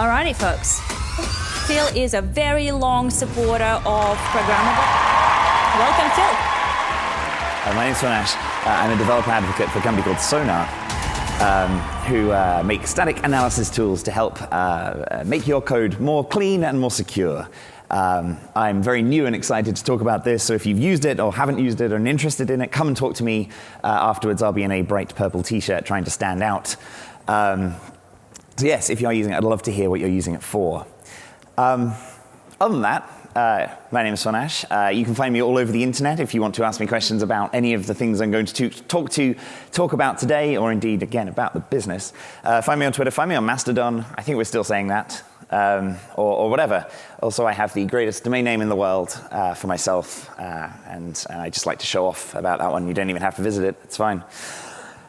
Alrighty, folks. Phil is a very long supporter of Programmable. Welcome, Phil. My name's Nash. I'm a developer advocate for a company called Sonar, who make static analysis tools to help make your code more clean and more secure. I'm very new and excited to talk about this, so if you've used it or haven't used it or are interested in it, come and talk to me afterwards. I'll be in a bright purple t-shirt trying to stand out. So yes, if you are using it, I'd love to hear what you're using it for. Other than that, my name is Nash. You can find me all over the internet if you want to ask me questions about any of the things I'm going to talk about today, or indeed, again, about the business. Find me on Twitter, find me on Mastodon. I think we're still saying that, or whatever. Also, I have the greatest domain name in the world for myself, and I just like to show off about that one. You don't even have to visit it. It's fine.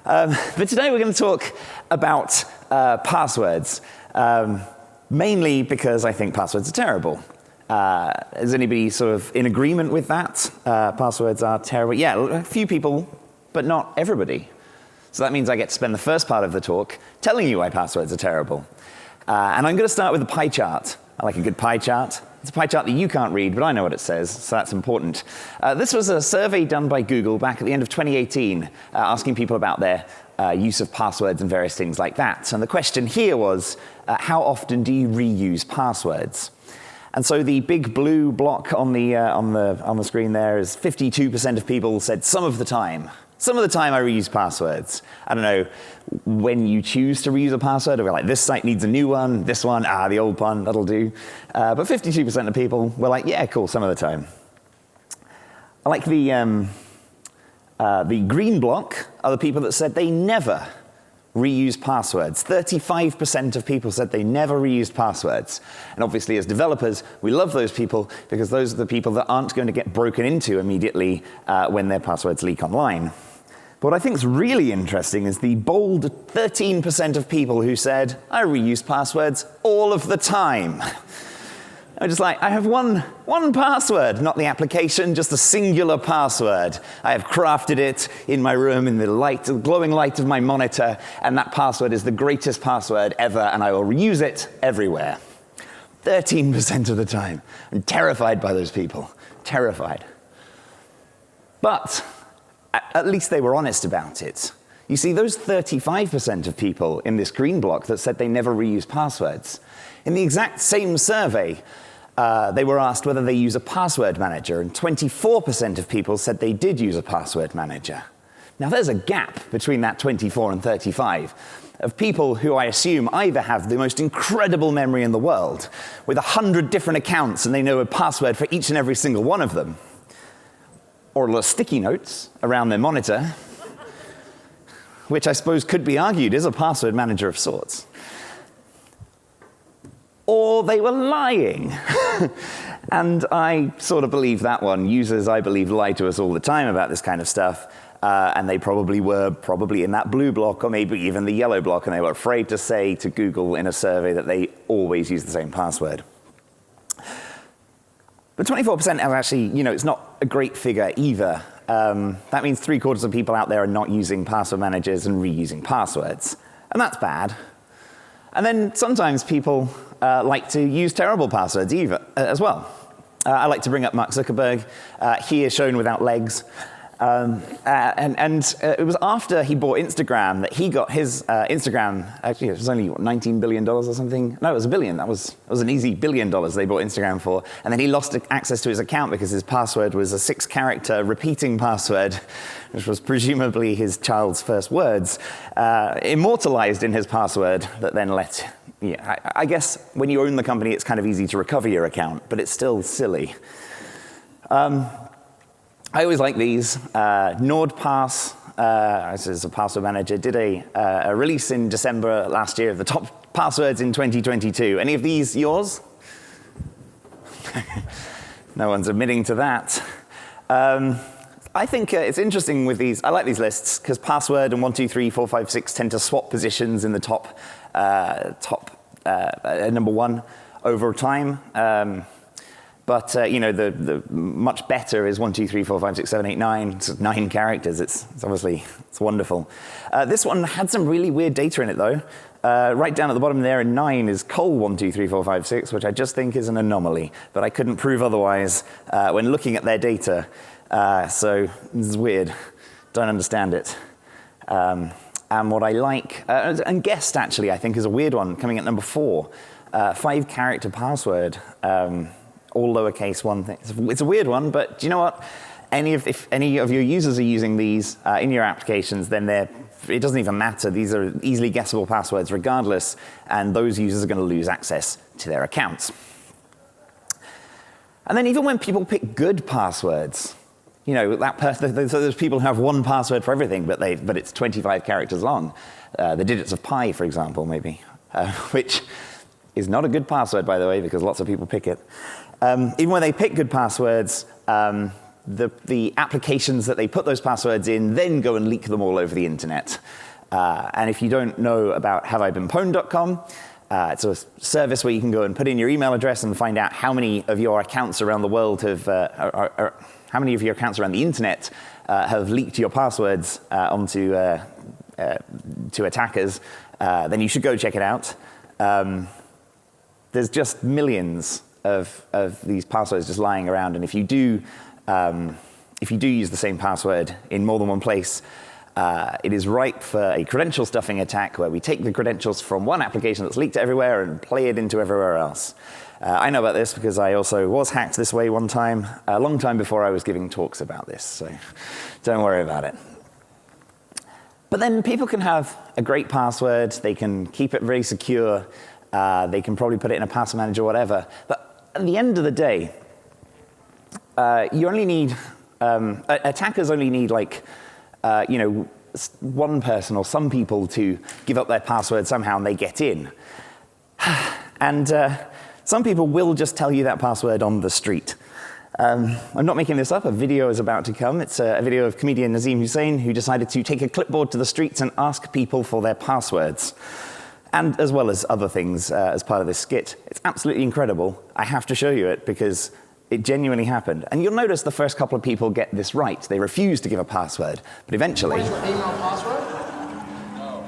But today we're going to talk about passwords, mainly because I think passwords are terrible. Is anybody sort of in agreement with that? Passwords are terrible. Yeah, a few people, but not everybody. So that means I get to spend the first part of the talk telling you why passwords are terrible. And I'm going to start with a pie chart. I like a good pie chart. It's a pie chart that you can't read, but I know what it says, so that's important. This was a survey done by Google back at the end of 2018, asking people about their use of passwords and various things like that. And the question here was, how often do you reuse passwords? And so the big blue block on the screen there is 52% of people said some of the time. Some of the time I reuse passwords. I don't know when you choose to reuse a password, or like this site needs a new one, this one, the old one, that'll do. But 52% of people were like, yeah, cool, some of the time. I like the green block are the people that said they never reuse passwords. 35% of people said they never reused passwords. And obviously, as developers, we love those people because those are the people that aren't going to get broken into immediately when their passwords leak online. But what I think is really interesting is the bold 13% of people who said, I reuse passwords all of the time. I'm just like, I have one password, not the application, just a singular password. I have crafted it in my room in the glowing light of my monitor, and that password is the greatest password ever, and I will reuse it everywhere. 13% of the time. I'm terrified by those people. Terrified. But at least they were honest about it. You see, those 35% of people in this green block that said they never reuse passwords, in the exact same survey, they were asked whether they use a password manager, and 24% of people said they did use a password manager. Now, there's a gap between that 24 and 35 of people who I assume either have the most incredible memory in the world, with 100 different accounts, and they know a password for each and every single one of them, or little sticky notes around their monitor, which I suppose could be argued is a password manager of sorts. Or they were lying. And I sort of believe that one. Users, I believe, lie to us all the time about this kind of stuff. And they probably were in that blue block, or maybe even the yellow block, and they were afraid to say to Google in a survey that they always use the same password. But 24% are actually, it's not a great figure either. That means 3/4 of people out there are not using password managers and reusing passwords. And that's bad. And then sometimes people like to use terrible passwords as well. I like to bring up Mark Zuckerberg. He is shown without legs. It was after he bought Instagram that he got his Instagram, actually it was only $19 billion or something. No, it was $1 billion. That was an easy $1 billion they bought Instagram for. And then he lost access to his account because his password was a 6-character repeating password, which was presumably his child's first words, immortalized in his password that then I guess when you own the company, it's kind of easy to recover your account, but it's still silly. I always like these. NordPass, as a password manager, did a release in December last year of the top passwords in 2022. Any of these yours? No one's admitting to that. I think it's interesting with these. I like these lists because password and 1, 2, 3, 4, 5, 6 tend to swap positions in the top number one over time. But the much better is 1, 2, 3, 4, 5, 6, 7, 8, 9. It's 9 characters. It's obviously wonderful. This one had some really weird data in it though. Right down at the bottom there in 9 is col 1, 2, 3, 4, 5, 6, which I just think is an anomaly. But I couldn't prove otherwise when looking at their data. So this is weird. Don't understand it. And what I like, and guessed actually, I think is a weird one coming at number 4. 5-character password. All lowercase one thing. It's a weird one, but do you know what? If any of your users are using these in your applications, then it doesn't even matter. These are easily guessable passwords regardless, and those users are going to lose access to their accounts. And then even when people pick good passwords, those people who have one password for everything, but it's 25 characters long. The digits of pi, for example, maybe, which is not a good password, by the way, because lots of people pick it. Even when they pick good passwords, the applications that they put those passwords in then go and leak them all over the internet. And if you don't know about haveibeenpwned.com, it's a service where you can go and put in your email address and find out how many of your accounts around the world how many of your accounts around the internet have leaked your passwords onto to attackers. Then you should go check it out. There's just millions of these passwords just lying around, and if you do use the same password in more than one place, it is ripe for a credential stuffing attack where we take the credentials from one application that's leaked everywhere and play it into everywhere else. I know about this because I also was hacked this way one time, a long time before I was giving talks about this, so don't worry about it. But then people can have a great password, they can keep it very secure, they can probably put it in a password manager or whatever, but at the end of the day, you only need, attackers only need one person or some people to give up their password somehow and they get in. And some people will just tell you that password on the street. I'm not making this up, a video is about to come. It's a video of comedian Nazim Hussain who decided to take a clipboard to the streets and ask people for their passwords. And as well as other things as part of this skit. It's absolutely incredible. I have to show you it because it genuinely happened. And you'll notice the first couple of people get this right. They refuse to give a password, but eventually... What is your email password? No.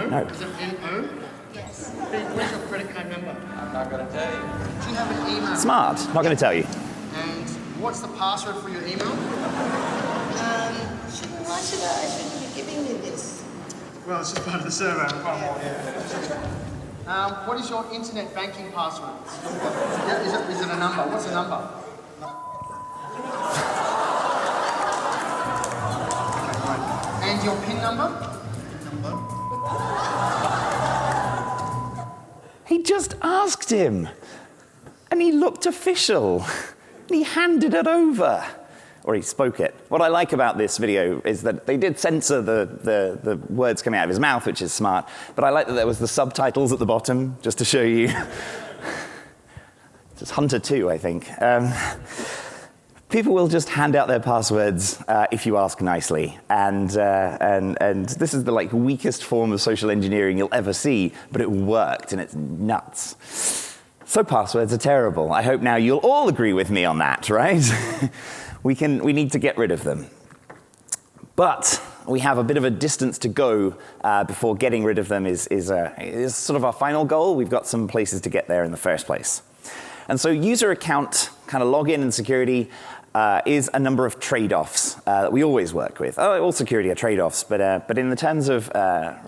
No. Is it N-O? Yes. What's your credit card number? I'm not going to tell you. Do you have an email? Smart. Not going to tell you. And what's the password for your email? Why should I be giving you this? Well, it's just part of the survey. What is your internet banking password? Yeah, is it a number? What's the number? Okay, and your PIN number? He just asked him. And he looked official. And he handed it over. Or he spoke it. What I like about this video is that they did censor the words coming out of his mouth, which is smart, but I like that there was the subtitles at the bottom, just to show you. Just Hunter 2, I think. People will just hand out their passwords if you ask nicely, and this is the weakest form of social engineering you'll ever see, but it worked, and it's nuts. So passwords are terrible. I hope now you'll all agree with me on that, right? We need to get rid of them. But we have a bit of a distance to go before getting rid of them is sort of our final goal. We've got some places to get there in the first place. And so user account kind of login and security is a number of trade-offs that we always work with. All security are trade-offs, but in the terms of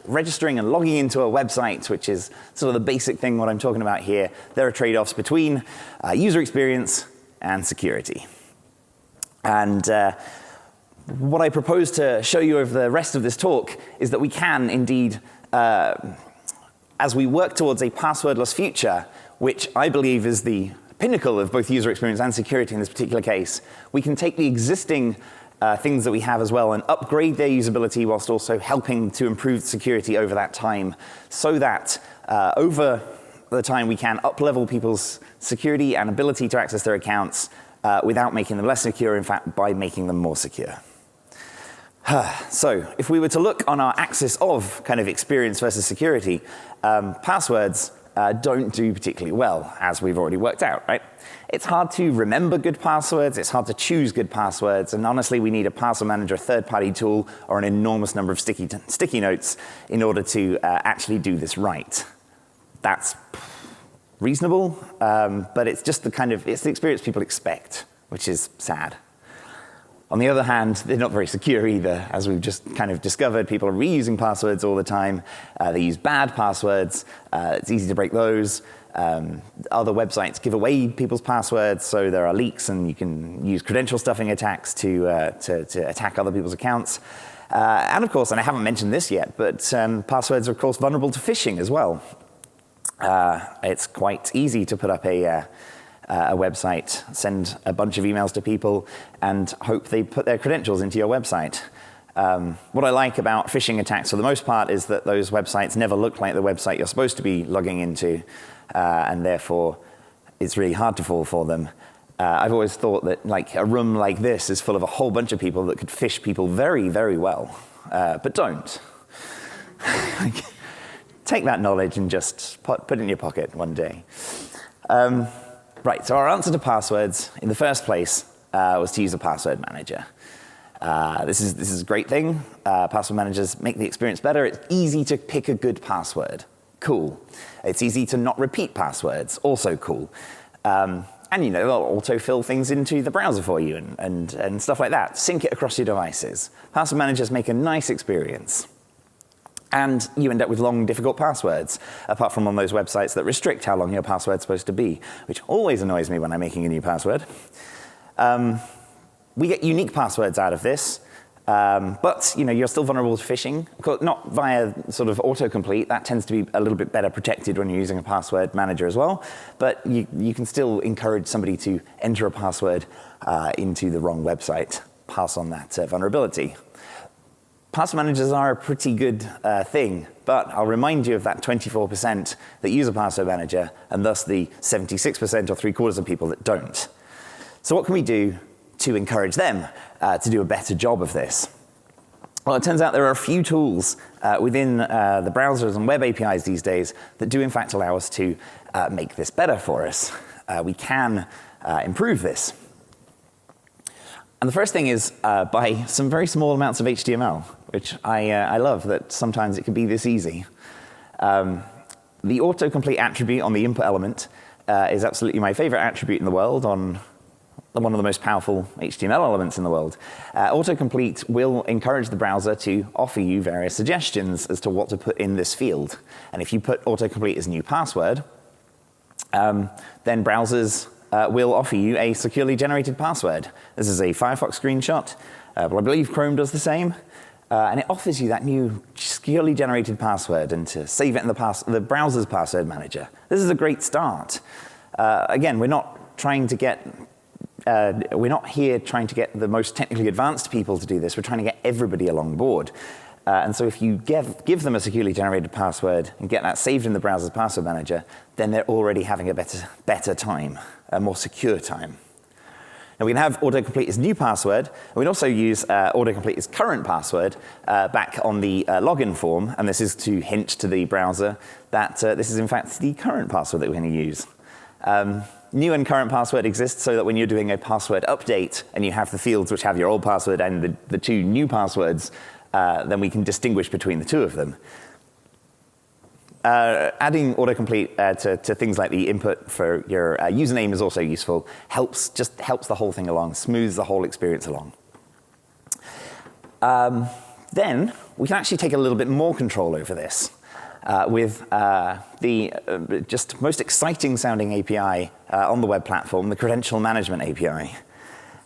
registering and logging into a website, which is sort of the basic thing what I'm talking about here, there are trade-offs between user experience and security. And what I propose to show you over the rest of this talk is that we can indeed, as we work towards a passwordless future, which I believe is the pinnacle of both user experience and security in this particular case, we can take the existing things that we have as well and upgrade their usability whilst also helping to improve security over that time, so that over the time we can up-level people's security and ability to access their accounts without making them less secure, in fact, by making them more secure. So if we were to look on our axis of kind of experience versus security, passwords don't do particularly well, as we've already worked out, right? It's hard to remember good passwords, it's hard to choose good passwords, and honestly, we need a password manager, a third-party tool, or an enormous number of sticky notes in order to actually do this right. That's reasonable, but it's just it's the experience people expect, which is sad. On the other hand, they're not very secure either. As we've just kind of discovered, people are reusing passwords all the time. They use bad passwords. It's easy to break those. Other websites give away people's passwords, so there are leaks, and you can use credential stuffing attacks to attack other people's accounts. And of course, and I haven't mentioned this yet, but passwords are of course vulnerable to phishing as well. It's quite easy to put up a website, send a bunch of emails to people, and hope they put their credentials into your website. What I like about phishing attacks for the most part is that those websites never look like the website you're supposed to be logging into, and therefore it's really hard to fall for them. I've always thought that like a room like this is full of a whole bunch of people that could phish people very, very well, but don't. Take that knowledge and just put it in your pocket one day. Right, so our answer to passwords in the first place was to use a password manager. This is a great thing. Password managers make the experience better. It's easy to pick a good password. Cool. It's easy to not repeat passwords. Also cool. And they'll autofill things into the browser for you and stuff like that. Sync it across your devices. Password managers make a nice experience. And you end up with long, difficult passwords, apart from on those websites that restrict how long your password's supposed to be, which always annoys me when I'm making a new password. We get unique passwords out of this, but you're still vulnerable to phishing, not via sort of autocomplete. That tends to be a little bit better protected when you're using a password manager as well, but you can still encourage somebody to enter a password into the wrong website, pass on that vulnerability. Password managers are a pretty good thing, but I'll remind you of that 24% that use a password manager, and thus the 76% or 3/4 of people that don't. So what can we do to encourage them to do a better job of this? Well, it turns out there are a few tools within the browsers and web APIs these days that do in fact allow us to make this better for us. We can improve this. And the first thing is by some very small amounts of HTML, which I love that sometimes it can be this easy. The autocomplete attribute on the input element is absolutely my favorite attribute in the world on one of the most powerful HTML elements in the world. Autocomplete will encourage the browser to offer you various suggestions as to what to put in this field. And if you put autocomplete as new password, then browsers will offer you a securely generated password. This is a Firefox screenshot, but I believe Chrome does the same. And it offers you that new securely generated password and to save it in the browser's password manager. This is a great start. Again, we're not here trying to get the most technically advanced people to do this. We're trying to get everybody along board. And so if you give them a securely generated password and get that saved in the browser's password manager, then they're already having a better time, a more secure time. Now we can have autocomplete as new password, and we can also use autocomplete as current password back on the login form, and this is to hint to the browser that this is in fact the current password that we're going to use. New and current password exists so that when you're doing a password update and you have the fields which have your old password and the two new passwords, then we can distinguish between the two of them. Adding autocomplete to things like the input for your username is also useful. Helps the whole thing along, smooths the whole experience along. Then we can actually take a little bit more control over this with the just most exciting sounding API on the web platform, the Credential Management API.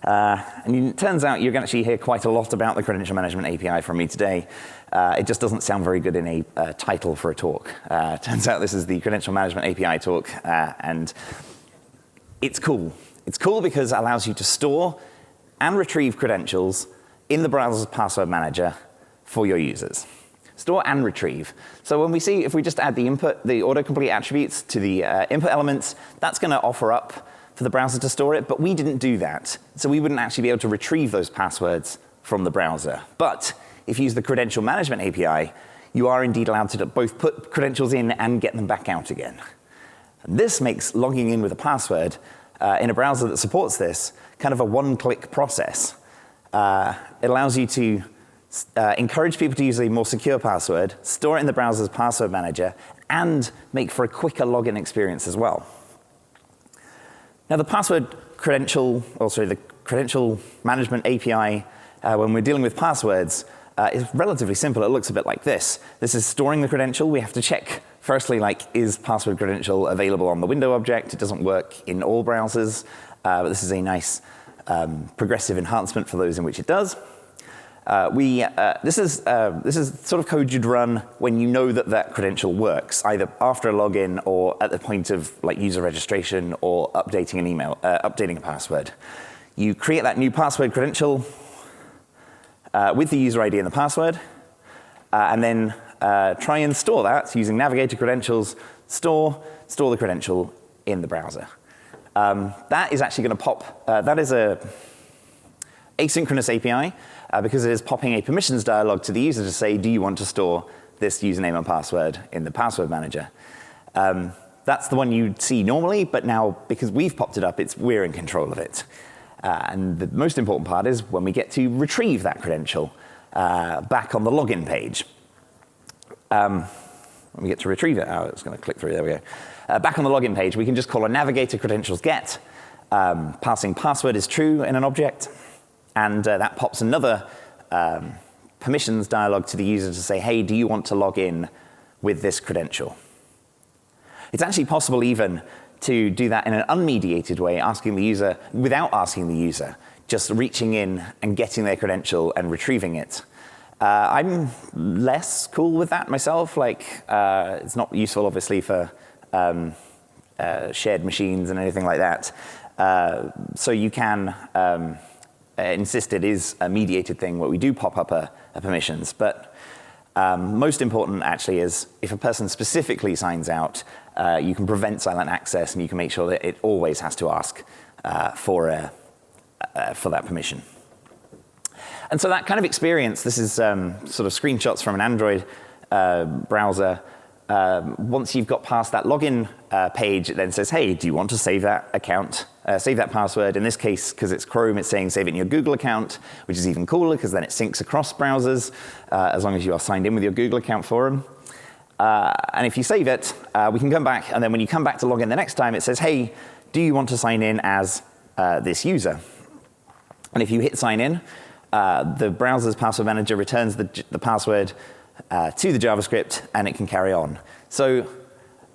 And it turns out you're going to actually hear quite a lot about the Credential Management API from me today. It just doesn't sound very good in a title for a talk. Turns out this is the Credential Management API talk, and it's cool. It's cool because it allows you to store and retrieve credentials in the browser's password manager for your users. Store and retrieve. So when we see, if we just add the autocomplete attributes to the input elements, that's going to offer up for the browser to store it, but we didn't do that. So we wouldn't actually be able to retrieve those passwords from the browser. But if you use the Credential Management API, you are indeed allowed to both put credentials in and get them back out again. And this makes logging in with a password in a browser that supports this kind of a one-click process. It allows you to encourage people to use a more secure password, store it in the browser's password manager, and make for a quicker login experience as well. Now, the Credential Management API, when we're dealing with passwords, is relatively simple. It looks a bit like this. This is storing the credential. We have to check, firstly, is password credential available on the window object? It doesn't work in all browsers, but this is a nice progressive enhancement for those in which it does. This is sort of code you'd run when you know that credential works, either after a login or at the point of user registration or updating an email, updating a password. You create that new password credential with the user ID and the password, and then try and store that using Navigator credentials. Store the credential in the browser. That is actually going to pop. That is a asynchronous API. Because it is popping a permissions dialog to the user to say, do you want to store this username and password in the password manager? That's the one you'd see normally, but now, because we've popped it up, we're in control of it. And the most important part is when we get to retrieve that credential back on the login page. When we get to retrieve it, it's going to click through, there we go. Back on the login page, we can just call a Navigator credentials get, passing password is true in an object. And that pops another permissions dialog to the user to say, hey, do you want to log in with this credential? It's actually possible even to do that in an unmediated way, asking the user, without asking the user, just reaching in and getting their credential and retrieving it. I'm less cool with that myself. It's not useful, obviously, for shared machines and anything like that. So you can insist it is a mediated thing where we do pop up a permissions. But most important, actually, is if a person specifically signs out, you can prevent silent access, and you can make sure that it always has to ask for that permission. And so that kind of experience, this is sort of screenshots from an Android browser. Once you've got past that login page, it then says, hey, do you want to save that account, save that password? In this case, because it's Chrome, it's saying save it in your Google account, which is even cooler because then it syncs across browsers as long as you are signed in with your Google account for them. And if you save it, we can come back, and then when you come back to log in the next time, it says, hey, do you want to sign in as this user? And if you hit sign in, the browser's password manager returns the password to the JavaScript, and it can carry on. So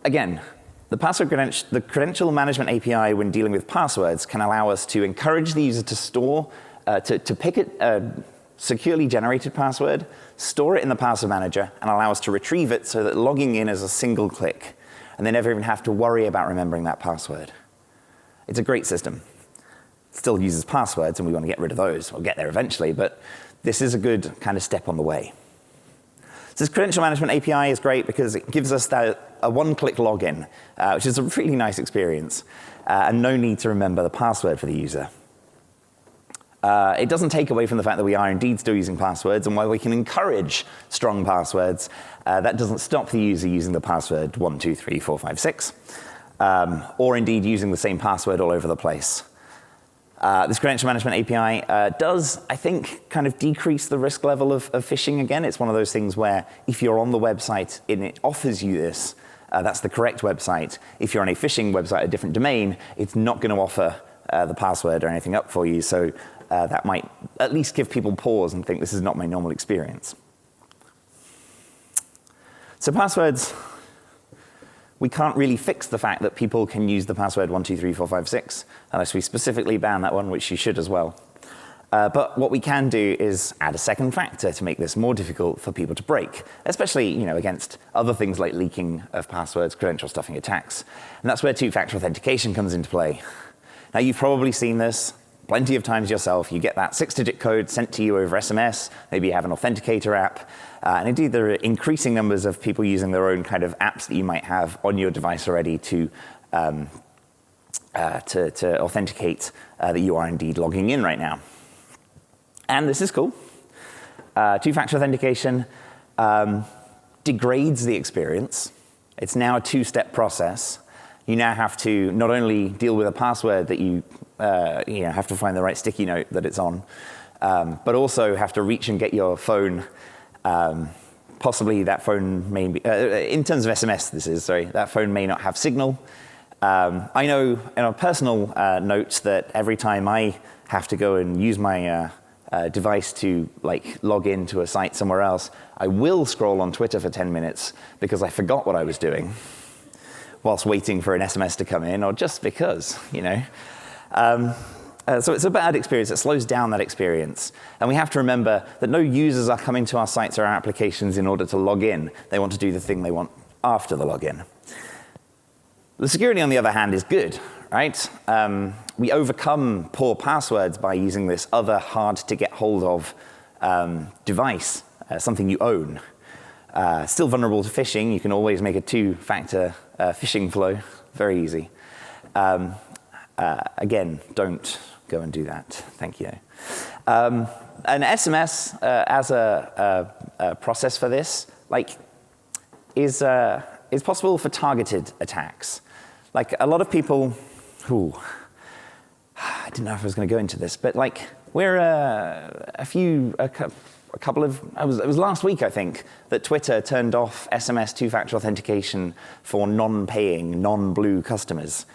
again, the credential management API, when dealing with passwords, can allow us to encourage the user to store, to pick a securely generated password, store it in the password manager, and allow us to retrieve it so that logging in is a single click, and they never even have to worry about remembering that password. It's a great system. It still uses passwords, and we want to get rid of those. We'll get there eventually, but this is a good kind of step on the way. So this credential management API is great because it gives us a one-click login, which is a really nice experience, and no need to remember the password for the user. It doesn't take away from the fact that we are indeed still using passwords, and while we can encourage strong passwords, that doesn't stop the user using the password 123456, or indeed using the same password all over the place. This credential management API does, I think, kind of decrease the risk level of phishing again. It's one of those things where if you're on the website and it offers you this, that's the correct website. If you're on a phishing website, a different domain, it's not going to offer the password or anything up for you. So that might at least give people pause and think this is not my normal experience. So passwords, we can't really fix the fact that people can use the password 123456 unless we specifically ban that one, which you should as well. But what we can do is add a second factor to make this more difficult for people to break, especially against other things like leaking of passwords, credential stuffing attacks. And that's where two-factor authentication comes into play. Now, you've probably seen this plenty of times yourself. You get that 6-digit code sent to you over SMS. Maybe you have an authenticator app. And indeed, there are increasing numbers of people using their own kind of apps that you might have on your device already to authenticate that you are indeed logging in right now. And this is cool. Two-factor authentication degrades the experience. It's now a two-step process. you now have to not only deal with a password that you have to find the right sticky note that it's on, but also have to reach and get your phone. Possibly that phone may be, in terms of SMS, that phone may not have signal. I know in a personal note that every time I have to go and use my device to log into a site somewhere else, I will scroll on Twitter for 10 minutes because I forgot what I was doing whilst waiting for an SMS to come in, or just because, So it's a bad experience. It slows down that experience. And we have to remember that no users are coming to our sites or our applications in order to log in. They want to do the thing they want after the login. The security, on the other hand, is good, right? We overcome poor passwords by using this other hard-to-get-hold of device, something you own. Still vulnerable to phishing. You can always make a two-factor phishing flow. Very easy. Again, don't go and do that. Thank you. An SMS as a process for this, is possible for targeted attacks. A lot of people, I didn't know if I was going to go into this, but we're it was last week, I think, that Twitter turned off SMS two-factor authentication for non-paying, non-blue customers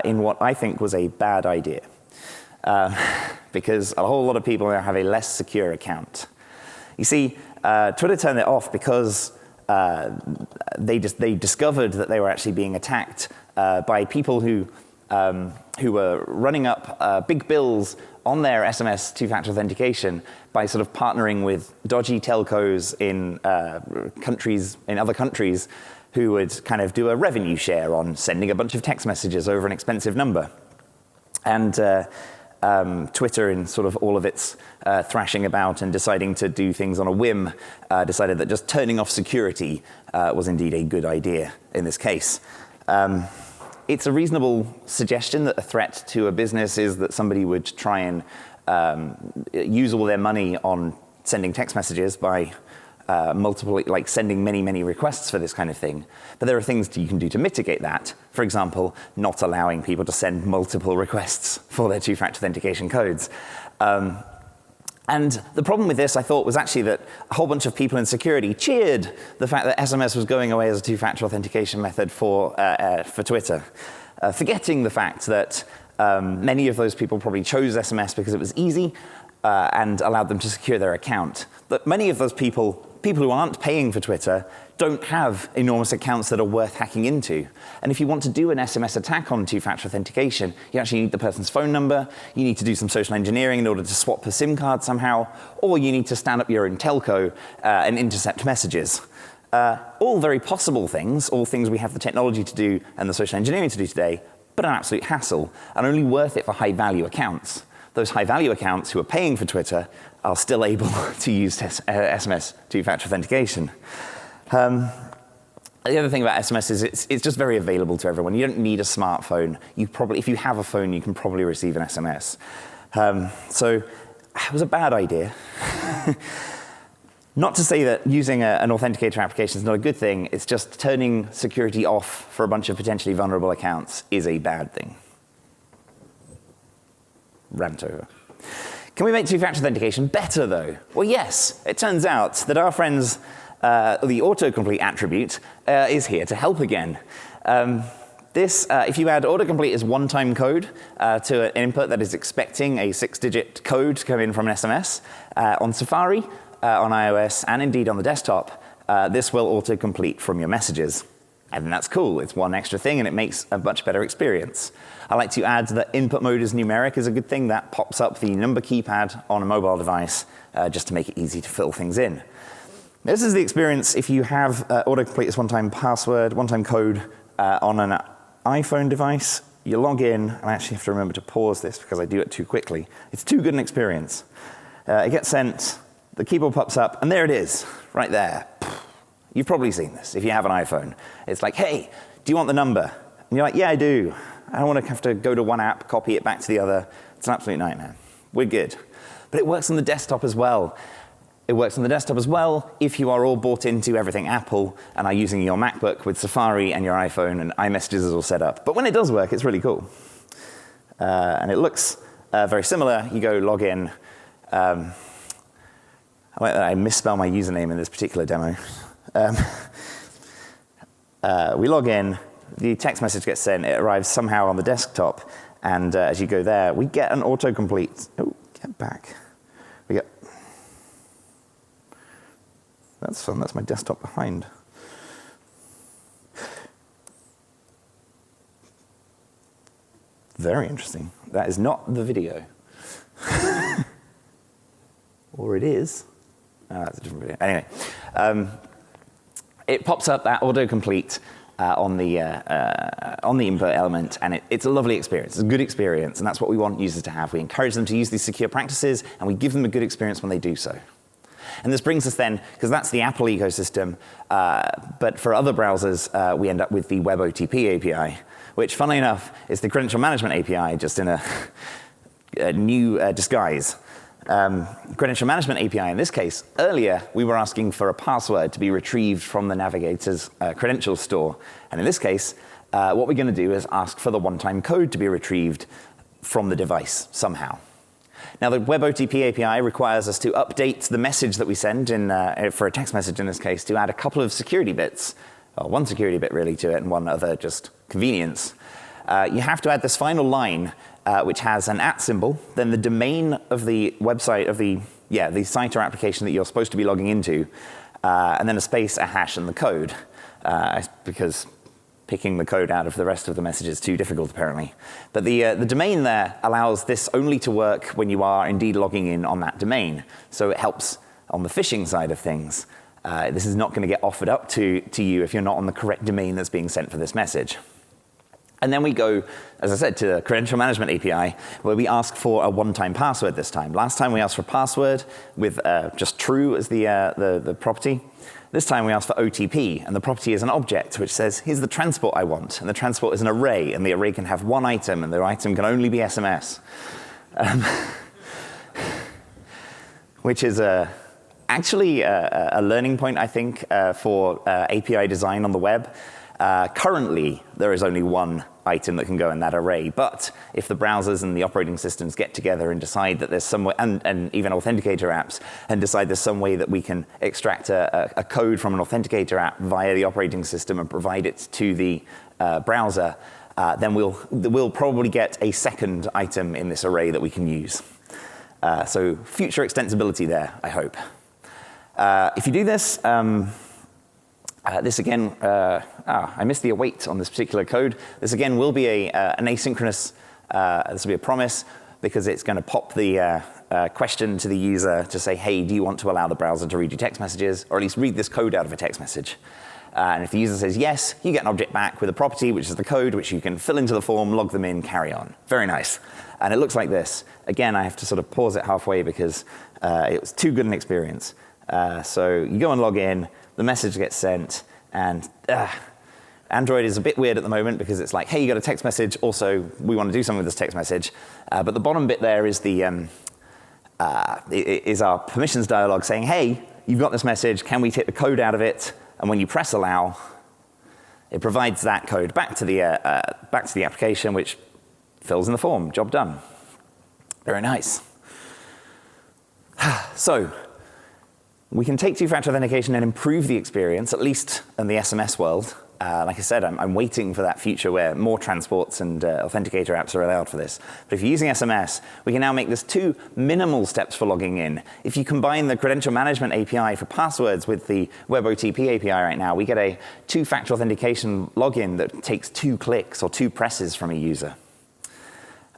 in what I think was a bad idea. Because a whole lot of people now have a less secure account. You see, Twitter turned it off because they discovered that they were actually being attacked by people who were running up big bills on their SMS two-factor authentication by sort of partnering with dodgy telcos in other countries who would kind of do a revenue share on sending a bunch of text messages over an expensive number. And Twitter, in sort of all of its thrashing about and deciding to do things on a whim, decided that just turning off security was indeed a good idea in this case. It's a reasonable suggestion that a threat to a business is that somebody would try and use all their money on sending text messages by sending many requests for this kind of thing. But there are things you can do to mitigate that. For example, not allowing people to send multiple requests for their two-factor authentication codes. And the problem with this, I thought, was actually that a whole bunch of people in security cheered the fact that SMS was going away as a two-factor authentication method for Twitter, forgetting the fact that many of those people probably chose SMS because it was easy and allowed them to secure their account. But many of those people who aren't paying for Twitter don't have enormous accounts that are worth hacking into. And if you want to do an SMS attack on two-factor authentication, you actually need the person's phone number, you need to do some social engineering in order to swap a SIM card somehow, or you need to stand up your own telco and intercept messages. All very possible things, all things we have the technology to do and the social engineering to do today, but an absolute hassle, and only worth it for high-value accounts. Those high-value accounts who are paying for Twitter are still able to use SMS two-factor authentication. The other thing about SMS is it's just very available to everyone. You don't need a smartphone. If you have a phone, you can probably receive an SMS. So it was a bad idea. Not to say that using an authenticator application is not a good thing. It's just turning security off for a bunch of potentially vulnerable accounts is a bad thing. Rant over. Can we make two-factor authentication better, though? Well, yes. It turns out that our friends, the autocomplete attribute, is here to help again. If you add autocomplete as one-time code to an input that is expecting a 6-digit code to come in from an SMS, on Safari, on iOS, and indeed on the desktop, this will autocomplete from your messages. And that's cool. It's one extra thing, and it makes a much better experience. I like to add that input mode is numeric is a good thing. That pops up the number keypad on a mobile device just to make it easy to fill things in. This is the experience if you have autocomplete as one-time password, one-time code on an iPhone device. You log in, and I actually have to remember to pause this because I do it too quickly. It's too good an experience. It gets sent, the keyboard pops up, and there it is, right there. You've probably seen this if you have an iPhone. It's like, hey, do you want the number? And you're like, yeah, I do. I don't want to have to go to one app, copy it back to the other. It's an absolute nightmare. We're good. But it works on the desktop as well. It works on the desktop as well if you are all bought into everything Apple and are using your MacBook with Safari and your iPhone and iMessages is all set up. But when it does work, it's really cool. And it looks very similar. You go log in. I like that I misspell my username in this particular demo. We log in. The text message gets sent. It arrives somehow on the desktop. And as you go there, we get an autocomplete. Oh, get back. We get... That's fun. That's my desktop behind. Very interesting. That is not the video. Or it is. That's a different video. Anyway, it pops up that autocomplete on the input element, and it's a lovely experience. It's a good experience, and that's what we want users to have. We encourage them to use these secure practices, and we give them a good experience when they do so. And this brings us then, because that's the Apple ecosystem, but for other browsers, we end up with the WebOTP API, which, funnily enough, is the Credential Management API, just in a new disguise. Credential Management API, in this case, earlier, we were asking for a password to be retrieved from the navigator's credential store. And in this case, what we're going to do is ask for the one-time code to be retrieved from the device somehow. Now, the WebOTP API requires us to update the message that we send for a text message in this case to add a couple of security bits, or one security bit really to it and one other just convenience. You have to add this final line, which has an @ symbol, then the domain of the website of the site or application that you're supposed to be logging into, and then a space, a hash, and the code, because picking the code out of the rest of the message is too difficult, apparently. But the domain there allows this only to work when you are indeed logging in on that domain. So it helps on the phishing side of things. This is not going to get offered up to you if you're not on the correct domain that's being sent for this message. And then we go, as I said, to the Credential Management API, where we ask for a one-time password this time. Last time we asked for password with just true as the property. This time we ask for OTP, and the property is an object, which says, here's the transport I want. And the transport is an array, and the array can have one item, and the item can only be SMS. Which is actually a learning point, I think, for API design on the web. Currently, there is only one item that can go in that array, but if the browsers and the operating systems get together and decide that there's some way, and even authenticator apps, and decide there's some way that we can extract a code from an authenticator app via the operating system and provide it to the browser, then we'll probably get a second item in this array that we can use. So future extensibility there, I hope. If you do this, this again, I missed the await on this particular code. This again will be an asynchronous, this will be a promise, because it's going to pop the question to the user to say, hey, do you want to allow the browser to read your text messages, or at least read this code out of a text message? And if the user says yes, you get an object back with a property, which is the code, which you can fill into the form, log them in, carry on. Very nice. And it looks like this. Again, I have to sort of pause it halfway because it was too good an experience. So you go and log in, the message gets sent, and Android is a bit weird at the moment because it's like, hey, you got a text message, also we want to do something with this text message. But the bottom bit there is is our permissions dialog saying, hey, you've got this message, can we take the code out of it? And when you press allow, it provides that code back to the application, which fills in the form. Job done. Very nice. So we can take two-factor authentication and improve the experience, at least in the SMS world. Like I said, I'm waiting for that future where more transports and authenticator apps are allowed for this. But if you're using SMS, we can now make this two minimal steps for logging in. If you combine the Credential Management API for passwords with the WebOTP API right now, we get a two-factor authentication login that takes 2 clicks or 2 presses from a user.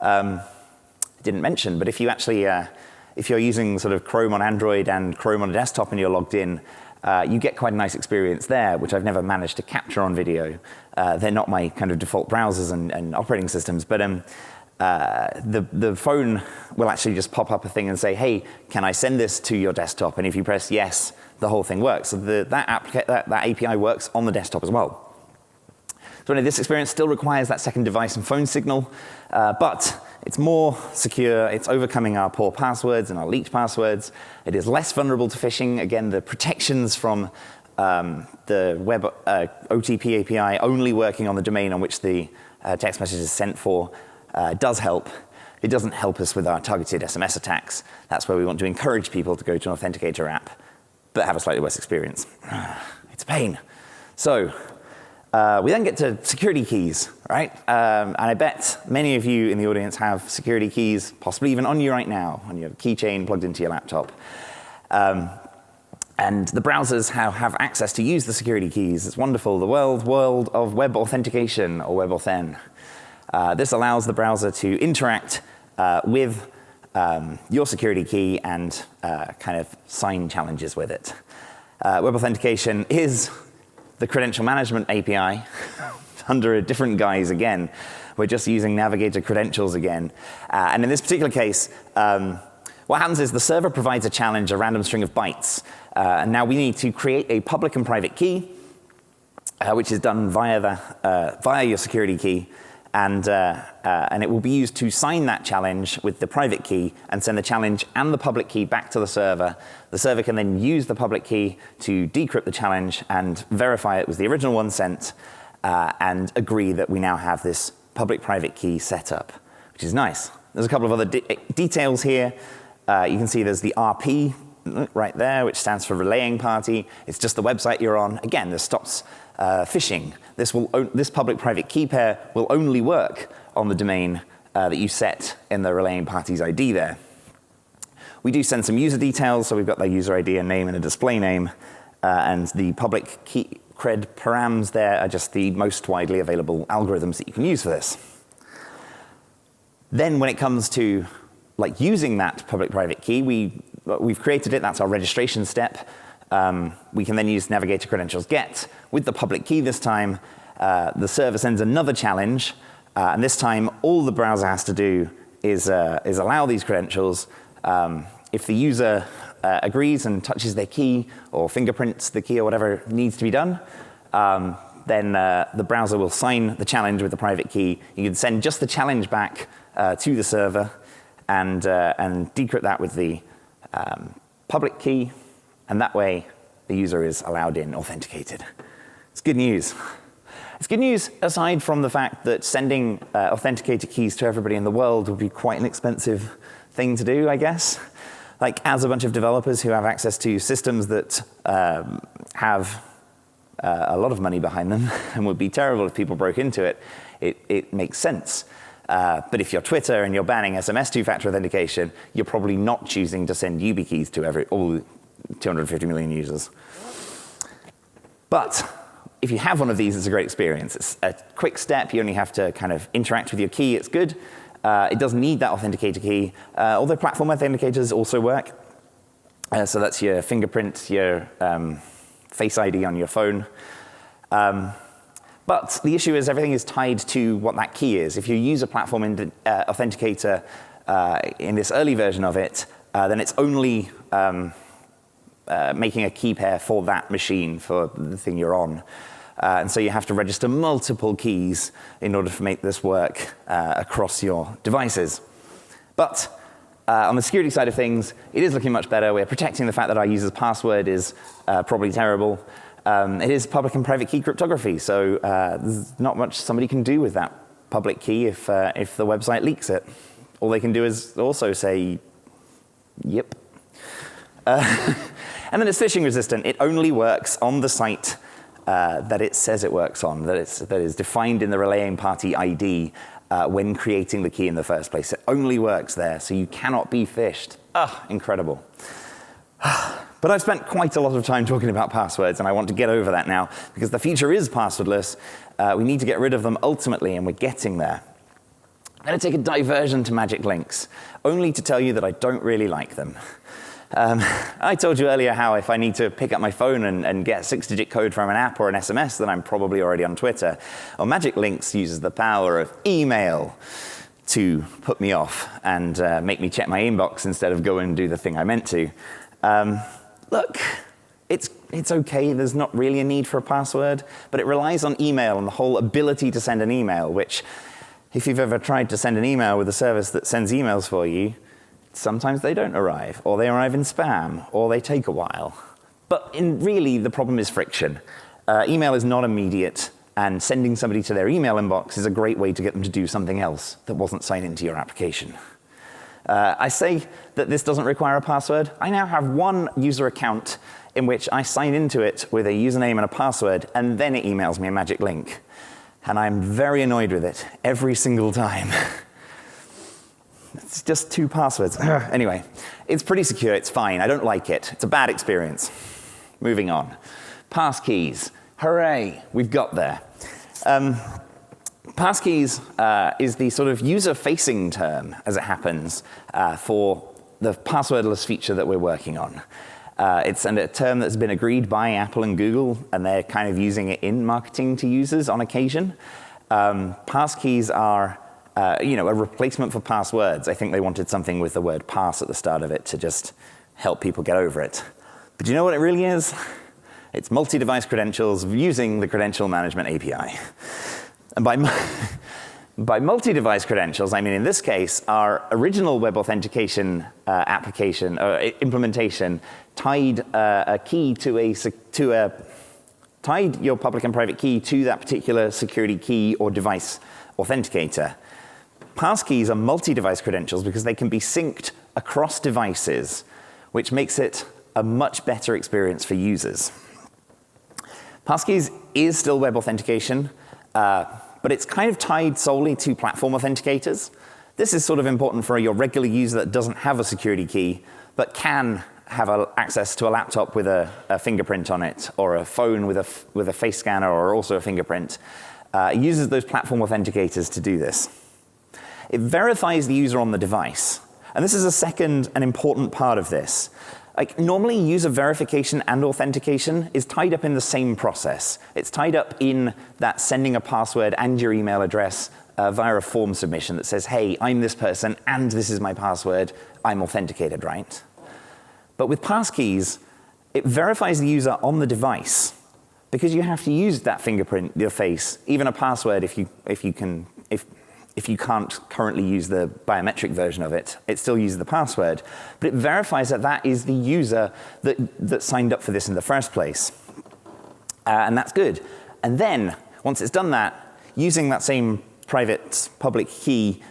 Didn't mention, but if you actually if you're using sort of Chrome on Android and Chrome on a desktop and you're logged in, you get quite a nice experience there, which I've never managed to capture on video. They're not my kind of default browsers and operating systems, but the phone will actually just pop up a thing and say, hey, can I send this to your desktop? And if you press yes, the whole thing works. So that API works on the desktop as well. So this experience still requires that second device and phone signal, but It's more secure. It's overcoming our poor passwords and our leaked passwords. It is less vulnerable to phishing. Again, the protections from the web OTP API only working on the domain on which the text message is sent for does help. It doesn't help us with our targeted SMS attacks. That's where we want to encourage people to go to an authenticator app, but have a slightly worse experience. It's a pain. So we then get to security keys, right? And I bet many of you in the audience have security keys, possibly even on you right now, on your keychain plugged into your laptop. And the browsers have access to use the security keys. It's wonderful. The world of web authentication, or WebAuthn. This allows the browser to interact with your security key and kind of sign challenges with it. Web authentication is the credential management API under a different guise again. We're just using Navigator credentials again. And in this particular case, what happens is the server provides a challenge, a random string of bytes. And now we need to create a public and private key, which is done via your security key. And it will be used to sign that challenge with the private key and send the challenge and the public key back to the server. The server can then use the public key to decrypt the challenge and verify it was the original one sent and agree that we now have this public-private key set up, which is nice. There's a couple of other details here. You can see there's the RP right there, which stands for relaying party. It's just the website you're on. Again, this stops phishing. This public-private key pair will only work on the domain that you set in the relaying party's ID there. We do send some user details, so we've got the user ID, a name, and a display name, and the public key cred params there are just the most widely available algorithms that you can use for this. Then when it comes to using that public-private key, we've created it. That's our registration step. We can then use Navigator credentials get. With the public key this time, the server sends another challenge, and this time all the browser has to do is allow these credentials. If the user agrees and touches their key or fingerprints the key or whatever needs to be done, then the browser will sign the challenge with the private key. You can send just the challenge back to the server and decrypt that with the public key, and that way the user is allowed in authenticated. It's good news. It's good news aside from the fact that sending authenticated keys to everybody in the world would be quite an expensive thing to do, I guess. As a bunch of developers who have access to systems that have a lot of money behind them and would be terrible if people broke into it, it makes sense. But if you're Twitter and you're banning SMS two-factor authentication, you're probably not choosing to send YubiKeys to all 250 million users. But if you have one of these, it's a great experience. It's a quick step. You only have to kind of interact with your key. It's good. It doesn't need that authenticator key, although platform authenticators also work. So that's your fingerprint, your Face ID on your phone. But the issue is everything is tied to what that key is. If you use a platform authenticator in this early version of it, then it's only making a key pair for that machine, for the thing you're on. And so you have to register multiple keys in order to make this work across your devices. But on the security side of things, it is looking much better. We're protecting the fact that our user's password is probably terrible. It is public and private key cryptography, so there's not much somebody can do with that public key if the website leaks it. All they can do is also say, yep. And then it's phishing resistant. It only works on the site that it says it works on, that is defined in the relaying party ID when creating the key in the first place. It only works there, so you cannot be phished. Incredible. But I've spent quite a lot of time talking about passwords, and I want to get over that now, because the future is passwordless. We need to get rid of them ultimately, and we're getting there. I'm going to take a diversion to magic links, only to tell you that I don't really like them. I told you earlier how if I need to pick up my phone and get a 6-digit code from an app or an SMS, then I'm probably already on Twitter. Well, magic links uses the power of email to put me off and make me check my inbox instead of go and do the thing I meant to. Look, it's okay. There's not really a need for a password, but it relies on email and the whole ability to send an email, which If you've ever tried to send an email with a service that sends emails for you, sometimes they don't arrive, or they arrive in spam, or they take a while. But really, the problem is friction. Email is not immediate, and sending somebody to their email inbox is a great way to get them to do something else that wasn't signed into your application. I say that this doesn't require a password. I now have one user account in which I sign into it with a username and a password, and then it emails me a magic link. And I'm very annoyed with it every single time. It's just 2 passwords. Anyway, it's pretty secure, it's fine. I don't like it. It's a bad experience. Moving on. Passkeys. Hooray, we've got there. Passkeys is the sort of user-facing term, as it happens, for the passwordless feature that we're working on. It's a term that's been agreed by Apple and Google, and they're kind of using it in marketing to users on occasion. Passkeys are a replacement for passwords. I think they wanted something with the word pass at the start of it to just help people get over it. But do you know what it really is? It's multi-device credentials using the Credential Management API. And by multi-device credentials, I mean, in this case, our original web authentication application implementation tied a key tied your public and private key to that particular security key or device authenticator. Passkeys are multi-device credentials because they can be synced across devices, which makes it a much better experience for users. Passkeys is still web authentication, but it's kind of tied solely to platform authenticators. This is sort of important for your regular user that doesn't have a security key, but can have access to a laptop with a fingerprint on it, or a phone with a face scanner, or also a fingerprint. It uses those platform authenticators to do this. It verifies the user on the device. And this is a second and important part of this. Like, normally, user verification and authentication is tied up in the same process. It's tied up in that sending a password and your email address via a form submission that says, hey, I'm this person, and this is my password. I'm authenticated, right? But with passkeys, it verifies the user on the device, because you have to use that fingerprint, your face, even a password if you can't currently use the biometric version of it. It still uses the password, but it verifies that that is the user that signed up for this in the first place. And that's good. And then, once it's done that, using that same private public key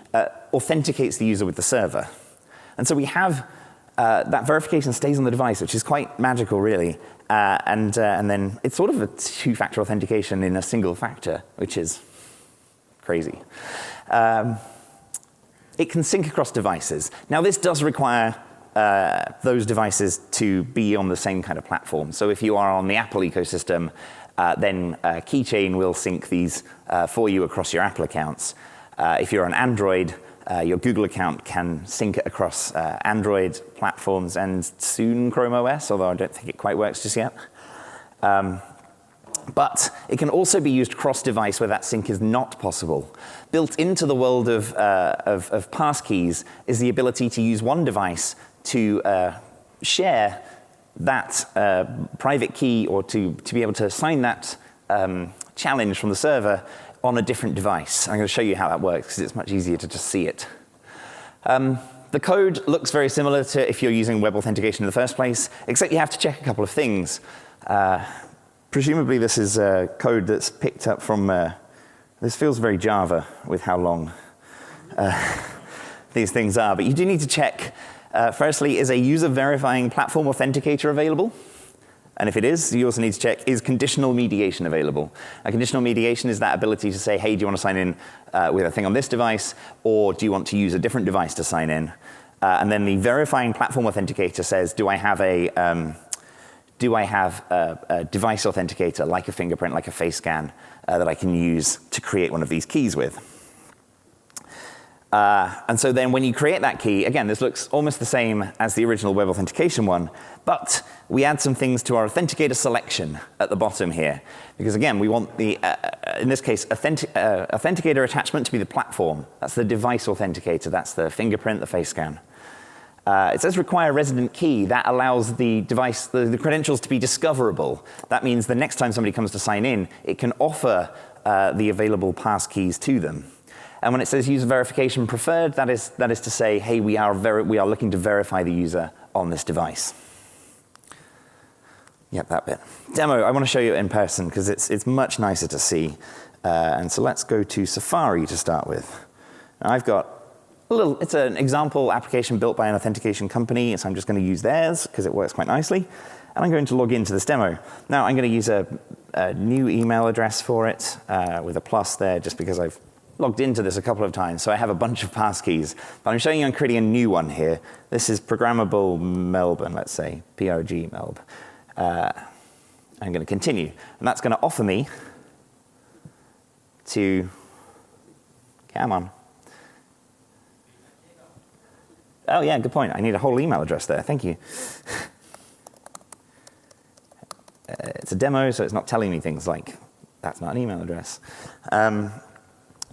authenticates the user with the server. And so we have that verification stays on the device, which is quite magical, really. And then it's sort of a 2-factor authentication in a single factor, which is crazy. It can sync across devices. Now, this does require those devices to be on the same kind of platform. So if you are on the Apple ecosystem, then Keychain will sync these for you across your Apple accounts. If you're on Android, your Google account can sync it across Android platforms and soon Chrome OS, although I don't think it quite works just yet. But it can also be used cross-device where that sync is not possible. Built into the world of passkeys is the ability to use one device to share that private key, or to be able to sign that challenge from the server on a different device. I'm going to show you how that works because it's much easier to just see it. The code looks very similar to if you're using web authentication in the first place, except you have to check a couple of things. Presumably this is code that's picked up from, this feels very Java with how long these things are, but you do need to check, firstly, is a user verifying platform authenticator available? And if it is, you also need to check, is conditional mediation available? A conditional mediation is that ability to say, hey, do you want to sign in with a thing on this device, or do you want to use a different device to sign in? And then the verifying platform authenticator says, do I have a device authenticator, like a fingerprint, like a face scan, that I can use to create one of these keys with? And so then when you create that key, again, this looks almost the same as the original web authentication one, but we add some things to our authenticator selection at the bottom here. Because again, we want the, in this case, authenticator attachment to be the platform. That's the device authenticator. That's the fingerprint, the face scan. It says require resident key. That allows the device, the credentials to be discoverable. That means the next time somebody comes to sign in, it can offer the available passkeys to them. And when it says user verification preferred, that is to say, hey, we are looking to verify the user on this device. Yep, that bit. Demo, I want to show you it in person because it's much nicer to see. And so let's go to Safari to start with. Now I've got it's an example application built by an authentication company, so I'm just going to use theirs because it works quite nicely. And I'm going to log into this demo. Now I'm going to use a new email address for it with a plus there just because I've logged into this a couple of times, so I have a bunch of passkeys. But I'm showing you I'm creating a new one here. This is Programmable Melbourne, let's say, PRG Melb. I'm going to continue. And that's going to offer me to, come on. Oh yeah, good point. I need a whole email address there. Thank you. It's a demo, so it's not telling me things like, that's not an email address.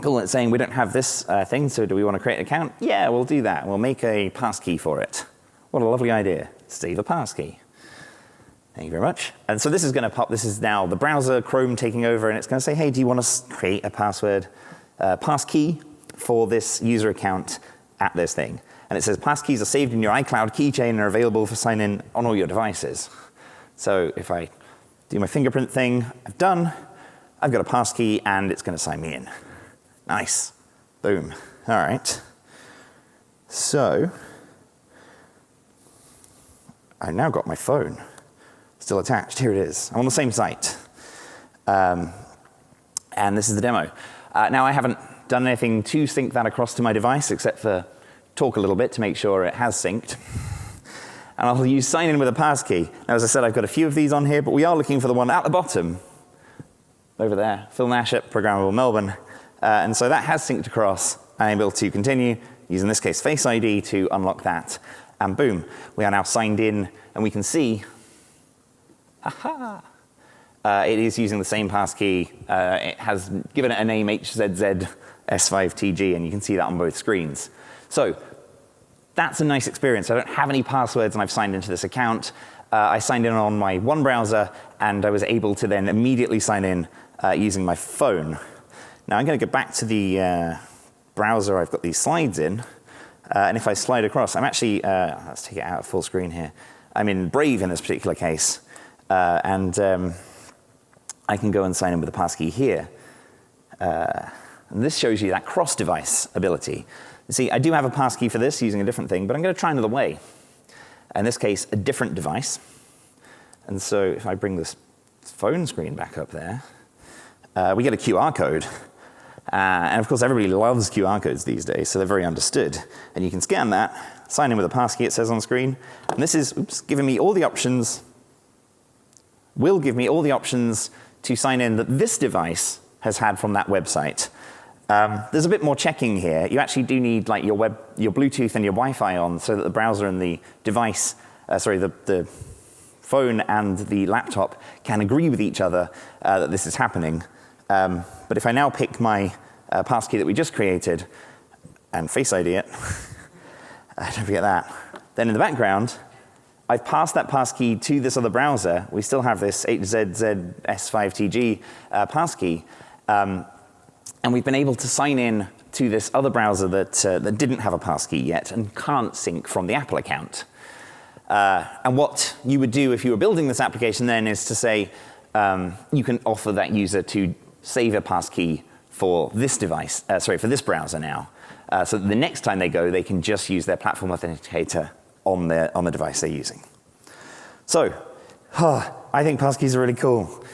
Cool, it's saying we don't have this thing, so do we want to create an account? Yeah, we'll do that. We'll make a passkey for it. What a lovely idea. Save a passkey. Thank you very much. And so this is going to pop, this is now the browser, Chrome taking over, and it's going to say, hey, do you want to create a passkey for this user account at this thing? And it says passkeys are saved in your iCloud keychain and are available for sign-in on all your devices. So if I do my fingerprint thing, I've got a passkey, and it's going to sign me in. Nice. Boom. All right. So I've now got my phone still attached. Here it is. I'm on the same site. And this is the demo. Now, I haven't done anything to sync that across to my device except for talk a little bit to make sure it has synced. And I'll use sign in with a passkey. Now, as I said, I've got a few of these on here, but we are looking for the one at the bottom over there, Phil Nash at Programmable Melbourne. And so that has synced across. I'm able to continue, using in this case Face ID to unlock that. And boom, we are now signed in, and we can see, it is using the same passkey. It has given it a name, HZZS5TG, and you can see that on both screens. So that's a nice experience. I don't have any passwords, and I've signed into this account. I signed in on my one browser, and I was able to then immediately sign in using my phone. Now I'm going to go back to the browser I've got these slides in, and if I slide across, I'm actually, let's take it out of full screen here. I'm in Brave in this particular case, and I can go and sign in with a passkey here. And this shows you that cross-device ability. You see, I do have a passkey for this using a different thing, but I'm going to try another way. In this case, a different device. And so if I bring this phone screen back up there, we get a QR code. And of course, everybody loves QR codes these days, so they're very understood. And you can scan that, sign in with a passkey, it says on screen. And this is giving me all the options, will give me all the options to sign in that this device has had from that website. There's a bit more checking here. You actually do need like your Bluetooth and your Wi-Fi on so that the browser and the device, the phone and the laptop can agree with each other that this is happening. But if I now pick my passkey that we just created and Face ID it, don't forget that, then in the background, I've passed that passkey to this other browser. We still have this HZZS5TG passkey. And we've been able to sign in to this other browser that didn't have a passkey yet and can't sync from the Apple account. And what you would do if you were building this application then is to say, you can offer that user to save a passkey for this device, for this browser now. So that the next time they go, they can just use their platform authenticator on the device they're using. So, I think passkeys are really cool.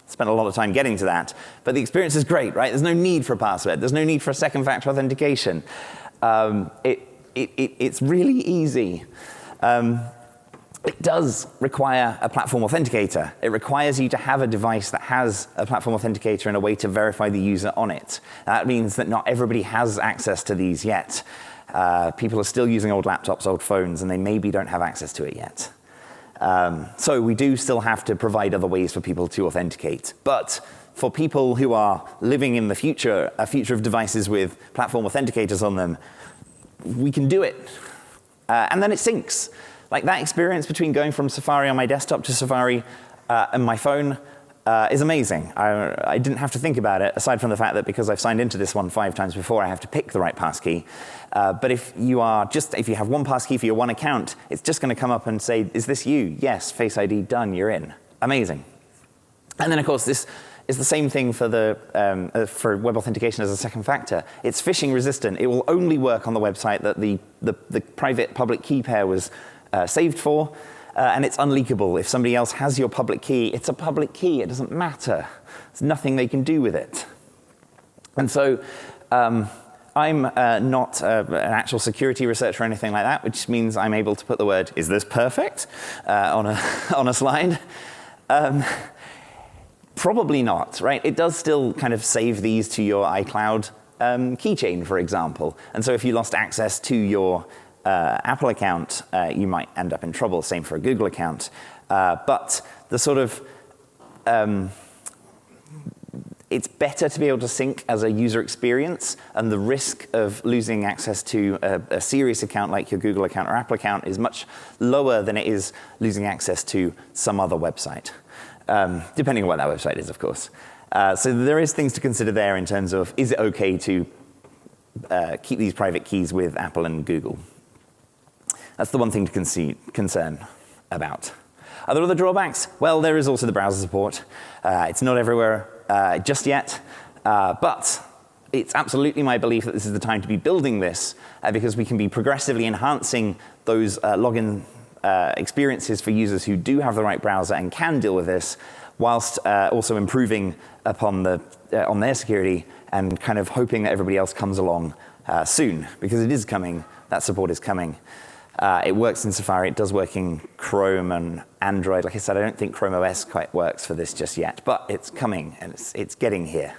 Spent a lot of time getting to that, but the experience is great, right? There's no need for a password. There's no need for a second factor authentication. It's really easy. It does require a platform authenticator. It requires you to have a device that has a platform authenticator and a way to verify the user on it. That means that not everybody has access to these yet. People are still using old laptops, old phones, and they maybe don't have access to it yet. So we do still have to provide other ways for people to authenticate. But for people who are living in the future, a future of devices with platform authenticators on them, we can do it. And then it syncs. Like that experience between going from Safari on my desktop to Safari on my phone, is amazing. I didn't have to think about it, aside from the fact that because I've signed into this one 5 times before, I have to pick the right passkey. But if you have one passkey for your one account, it's just going to come up and say, is this you? Yes, Face ID, done, you're in. Amazing. And then, of course, this is the same thing for web authentication as a second factor. It's phishing resistant. It will only work on the website that the private public key pair was saved for. And it's unleakable. If somebody else has your public key, it's a public key. It doesn't matter. There's nothing they can do with it. And so I'm not an actual security researcher or anything like that, which means I'm able to put the word, is this perfect, on a slide. Probably not, right? It does still kind of save these to your iCloud keychain, for example. And so if you lost access to your Apple account, you might end up in trouble. Same for a Google account. But the sort of it's better to be able to sync as a user experience, and the risk of losing access to a serious account like your Google account or Apple account is much lower than it is losing access to some other website, depending on what that website is, of course. So there is things to consider there in terms of, is it okay to keep these private keys with Apple and Google? That's the one thing to concern about. Are there other drawbacks? Well, there is also the browser support. It's not everywhere just yet, but it's absolutely my belief that this is the time to be building this because we can be progressively enhancing those login experiences for users who do have the right browser and can deal with this, whilst also improving upon on their security and kind of hoping that everybody else comes along soon, because it is coming. That support is coming. It works in Safari. It does work in Chrome and Android. Like I said, I don't think Chrome OS quite works for this just yet, but it's coming and it's getting here.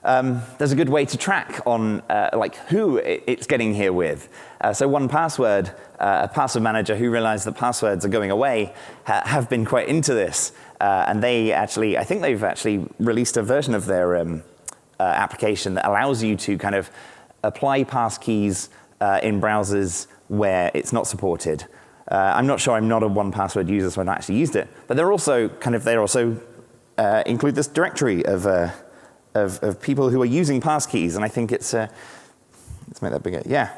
There's a good way to track on like who it's getting here with. So 1Password, a password manager who realized that passwords are going away, have been quite into this. And I think they've actually released a version of their application that allows you to kind of apply passkeys in browsers where it's not supported. I'm not sure. I'm not a 1Password user, so I've not actually used it. But they also include this directory of people who are using passkeys, and I think it's let's make that bigger. Yeah,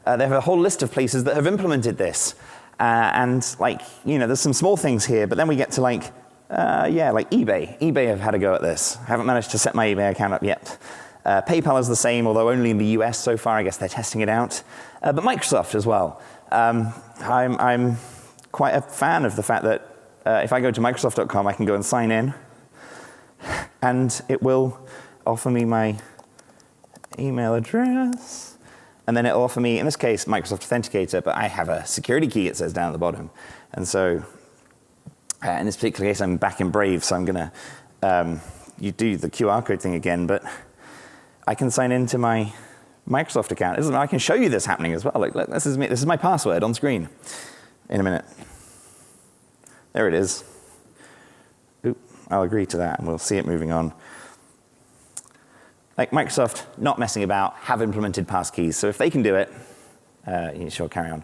they have a whole list of places that have implemented this, and there's some small things here, but then we get to like eBay. eBay have had a go at this. I haven't managed to set my eBay account up yet. PayPal is the same, although only in the US so far. I guess they're testing it out. But Microsoft as well. I'm quite a fan of the fact that if I go to Microsoft.com, I can go and sign in, and it will offer me my email address, and then it'll offer me, in this case, Microsoft Authenticator, but I have a security key, it says down at the bottom. And so in this particular case, I'm back in Brave, so I'm going to you do the QR code thing again, but I can sign into my Microsoft account. I can show you this happening as well. Look, this is me. This is my password on screen. In a minute. There it is. Oop, I'll agree to that, and we'll see it moving on. Like Microsoft, not messing about, have implemented passkeys. So if they can do it, sure, carry on.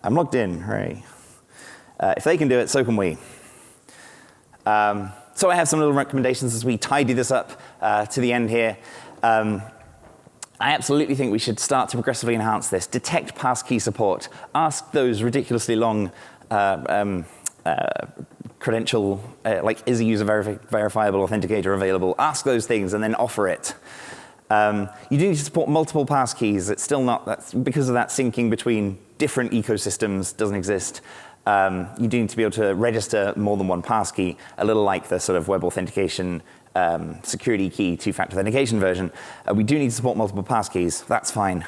I'm logged in, hooray. If they can do it, so can we. So I have some little recommendations as we tidy this up to the end here. I absolutely think we should start to progressively enhance this. Detect passkey support. Ask those ridiculously long credential, like is a user verifiable authenticator available? Ask those things and then offer it. You do need to support multiple passkeys. It's still not, that's because of that syncing between different ecosystems doesn't exist. You do need to be able to register more than one passkey, a little like the sort of web authentication security key two-factor authentication version. We do need to support multiple passkeys. That's fine.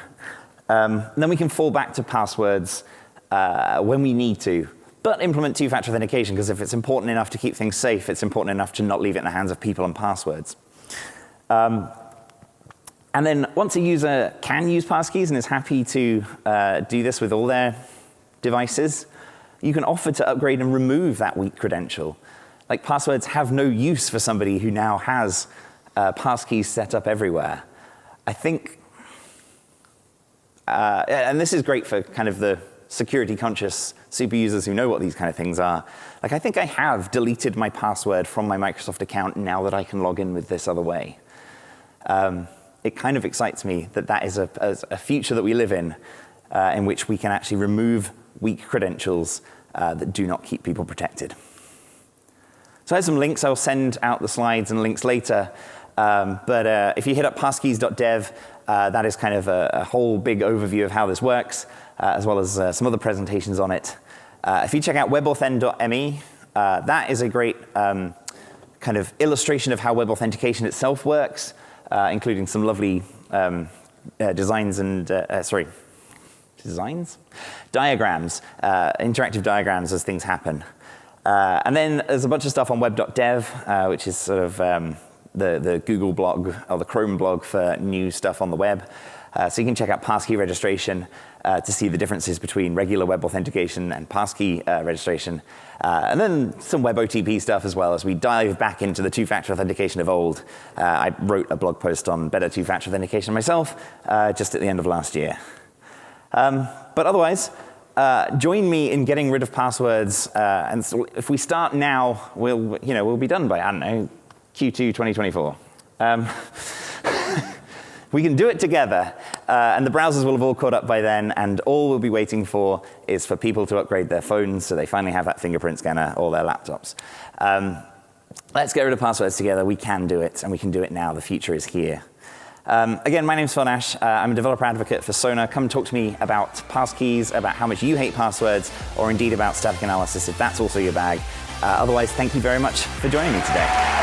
Then we can fall back to passwords when we need to, but implement two-factor authentication, because if it's important enough to keep things safe, it's important enough to not leave it in the hands of people and passwords. And then once a user can use passkeys and is happy to do this with all their devices, you can offer to upgrade and remove that weak credential. Like, passwords have no use for somebody who now has passkeys set up everywhere. I think, and this is great for kind of the security-conscious super users who know what these kind of things are, like I think I have deleted my password from my Microsoft account now that I can log in with this other way. It kind of excites me that that is a future that we live in which we can actually remove weak credentials that do not keep people protected. So I have some links. I'll send out the slides and links later. But if you hit up passkeys.dev, that is kind of a whole big overview of how this works, as well as some other presentations on it. If you check out WebAuthn.me, that is a great kind of illustration of how web authentication itself works, including some lovely diagrams, interactive diagrams as things happen. And then there's a bunch of stuff on web.dev, which is sort of the Google blog or the Chrome blog for new stuff on the web. So you can check out passkey registration to see the differences between regular web authentication and passkey registration. And then some web OTP stuff as well as we dive back into the two-factor authentication of old. I wrote a blog post on better two-factor authentication myself just at the end of last year. But otherwise, join me in getting rid of passwords. And so if we start now, we'll be done by, I don't know, Q2 2024. We can do it together, and the browsers will have all caught up by then, and all we'll be waiting for is for people to upgrade their phones so they finally have that fingerprint scanner or their laptops. Let's get rid of passwords together. We can do it, and we can do it now. The future is here. Again, my name's Phil Nash. I'm a developer advocate for Sonar. Come talk to me about passkeys, about how much you hate passwords, or indeed about static analysis if that's also your bag. Otherwise, thank you very much for joining me today.